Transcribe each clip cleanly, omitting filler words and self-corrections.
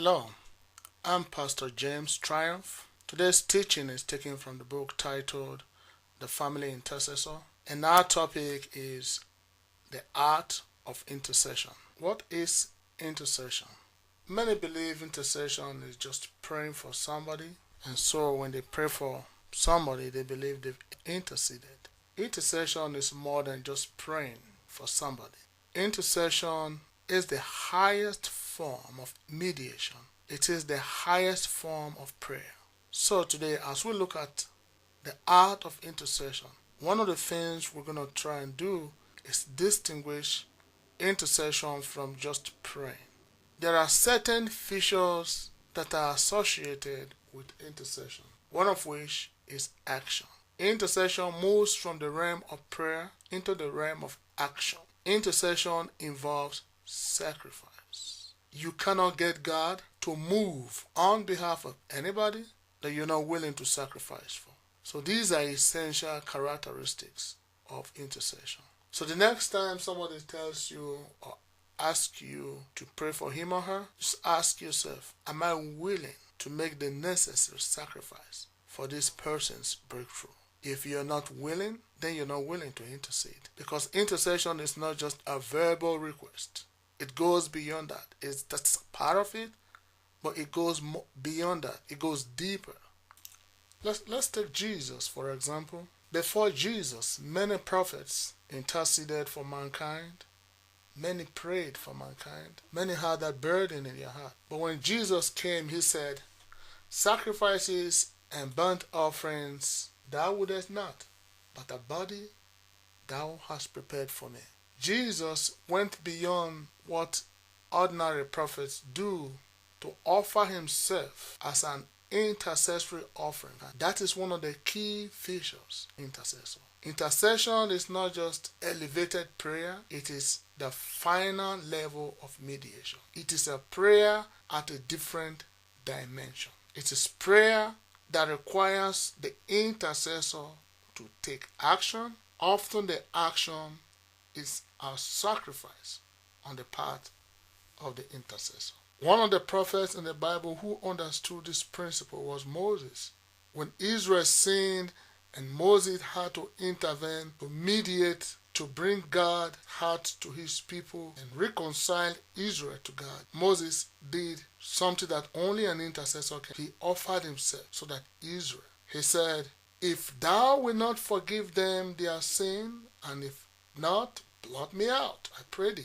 Hello, I'm Pastor James Triumph. Today's teaching is taken from the book titled The Family Intercessor, and our topic is the art of intercession. What is intercession? Many believe intercession is just praying for somebody, and so when they pray for somebody, they believe they've interceded. Intercession is more than just praying for somebody. Intercession is the highest form of mediation. It is the highest form of prayer. So today, as we look at the art of intercession, one of the things we're going to try and do is distinguish intercession from just praying. There are certain features that are associated with intercession, one of which is action. Intercession moves from the realm of prayer into the realm of action. Intercession involves sacrifice. You cannot get God to move on behalf of anybody that you're not willing to sacrifice for. So these are essential characteristics of intercession. So the next time somebody tells you or asks you to pray for him or her, just ask yourself, am I willing to make the necessary sacrifice for this person's breakthrough? If you're not willing, then you're not willing to intercede. Because intercession is not just a verbal request. It goes beyond that. That's part of it, but it goes beyond that. It goes deeper. Let's take Jesus, for example. Before Jesus, many prophets interceded for mankind. Many prayed for mankind. Many had that burden in their heart. But when Jesus came, he said, sacrifices and burnt offerings thou wouldest not, but a body thou hast prepared for me. Jesus went beyond what ordinary prophets do to offer himself as an intercessory offering. And that is one of the key features of intercession. Intercession is not just elevated prayer, it is the final level of mediation. It is a prayer at a different dimension. It is prayer that requires the intercessor to take action. Often the action is a sacrifice on the part of the intercessor. One of the prophets in the Bible who understood this principle was Moses. When Israel sinned and Moses had to intervene to mediate, to bring God's heart to his people and reconcile Israel to God, Moses did something that only an intercessor can. He offered himself so that Israel, he said, if thou wilt not forgive them their sin, and if not, blot me out, I pray thee,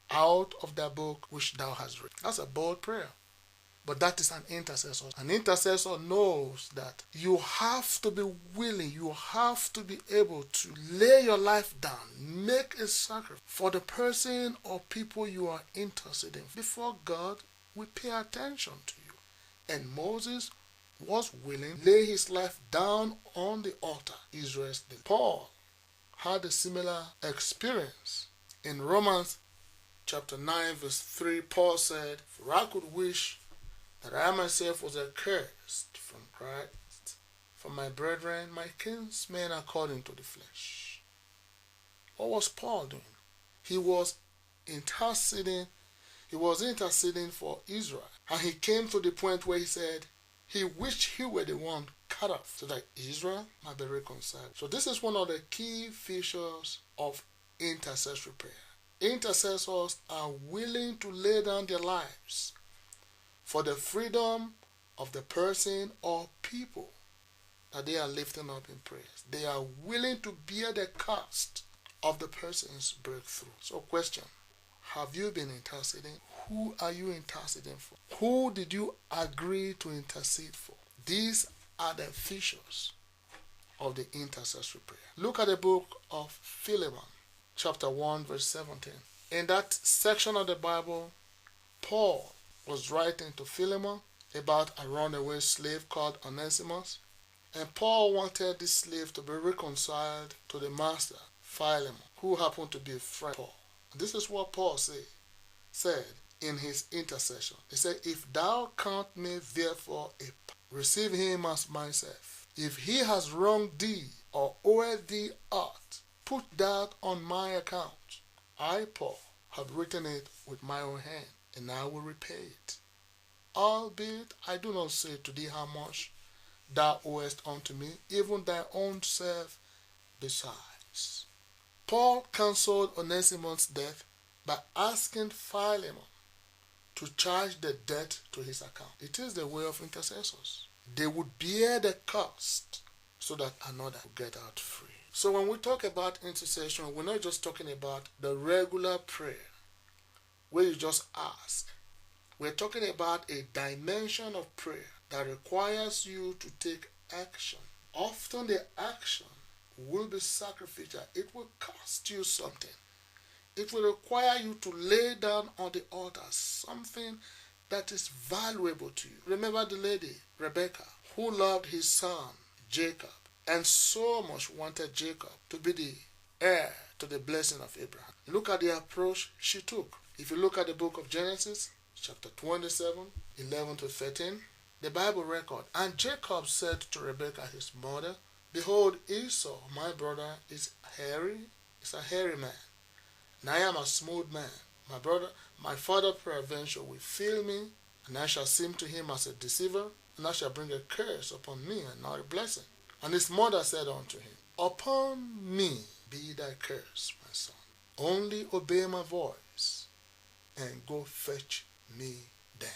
out of that book which thou hast written. That's a bold prayer. But that is an intercessor. An intercessor knows that you have to be willing, you have to be able to lay your life down, make a sacrifice for the person or people you are interceding before God will pay attention to you. And Moses was willing to lay his life down on the altar. Israel's did. Paul had a similar experience. In Romans chapter 9 verse 3, Paul said, for I could wish that I myself was accursed from Christ, for my brethren, my kinsmen according to the flesh. What was Paul doing? He was interceding for Israel. And he came to the point where he said, he wished he were the one cut off so that Israel might be reconciled. So this is one of the key features of intercessory prayer. Intercessors are willing to lay down their lives for the freedom of the person or people that they are lifting up in prayers. They are willing to bear the cost of the person's breakthrough. So question, have you been interceding? Who are you interceding for? Who did you agree to intercede for? These are the features of the intercessory prayer. Look at the book of Philemon, chapter 1, verse 17. In that section of the Bible, Paul was writing to Philemon about a runaway slave called Onesimus. And Paul wanted this slave to be reconciled to the master, Philemon, who happened to be a friend of Paul. This is what Paul said in his intercession. He said, if thou count me therefore receive him as myself. If he has wronged thee or owed thee aught, put that on my account. I, Paul, have written it with my own hand, and I will repay it. albeit I do not say to thee how much thou owest unto me, even thy own self besides. Paul cancelled Onesimus' death by asking Philemon to charge the debt to his account. It is the way of intercessors. They would bear the cost so that another would get out free. So when we talk about intercession, we're not just talking about the regular prayer where you just ask. We're talking about a dimension of prayer that requires you to take action. Often the action will be sacrificial. It will cost you something. It will require you to lay down on the altar something that is valuable to you. Remember the lady, Rebecca, who loved his son, Jacob, and so much wanted Jacob to be the heir to the blessing of Abraham. Look at the approach she took. If you look at the book of Genesis, chapter 27, 11 to 13, the Bible record, and Jacob said to Rebekah his mother, behold, Esau, my brother, is a hairy man, and I am a smooth man. My father peradventure will fail me, and I shall seem to him as a deceiver, and I shall bring a curse upon me and not a blessing. And his mother said unto him, upon me be thy curse, my son. Only obey my voice, and go fetch me there.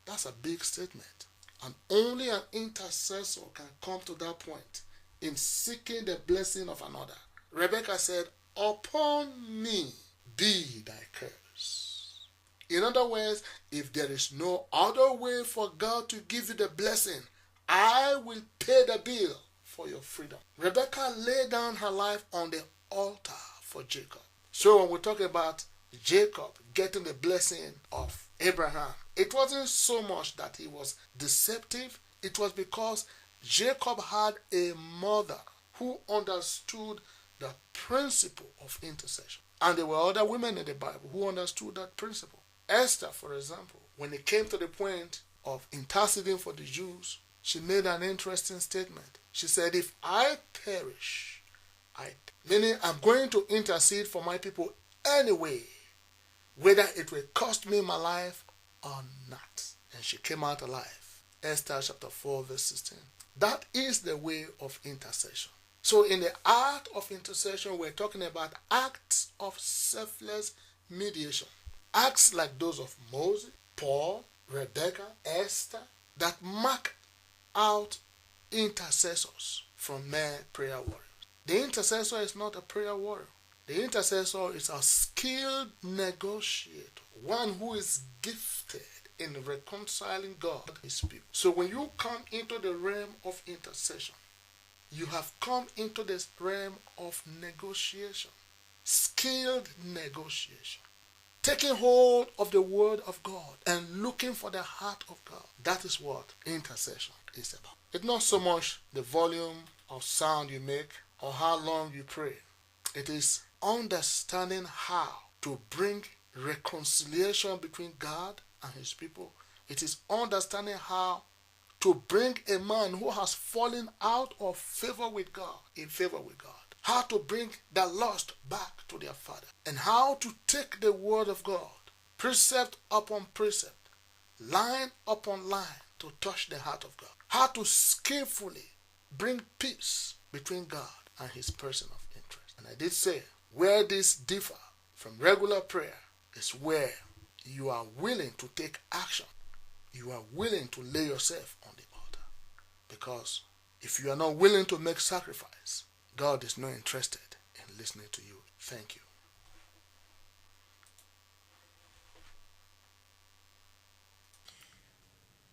That's a big statement. And only an intercessor can come to that point in seeking the blessing of another. Rebecca said, upon me be thy curse. In other words, if there is no other way for God to give you the blessing, I will pay the bill for your freedom. Rebecca laid down her life on the altar for Jacob. So when we talk about Jacob getting the blessing of Abraham, it wasn't so much that he was deceptive. It was because Jacob had a mother who understood the principle of intercession. And there were other women in the Bible who understood that principle. Esther, for example, when it came to the point of interceding for the Jews, she made an interesting statement. She said, if I perish, meaning I'm going to intercede for my people anyway, whether it will cost me my life or not. And she came out alive. Esther chapter 4 verse 16. That is the way of intercession. So in the art of intercession, we're talking about acts of selfless mediation. Acts like those of Moses, Paul, Rebecca, Esther, that mark out intercessors from mere prayer warriors. The intercessor is not a prayer warrior. The intercessor is a skilled negotiator, one who is gifted in reconciling God and his people. So when you come into the realm of intercession, you have come into this realm of negotiation, skilled negotiation, taking hold of the word of God and looking for the heart of God. That is what intercession is about. It's not so much the volume of sound you make or how long you pray. It is understanding how to bring reconciliation between God and his people. It is understanding how to bring a man who has fallen out of favor with God in favor with God. How to bring the lost back to their father. And how to take the word of God, precept upon precept, line upon line, to touch the heart of God. How to skillfully bring peace between God and his person of interest. And I did say, where this differ from regular prayer is where you are willing to take action. You are willing to lay yourself on the altar. Because if you are not willing to make sacrifice, God is not interested in listening to you. Thank you.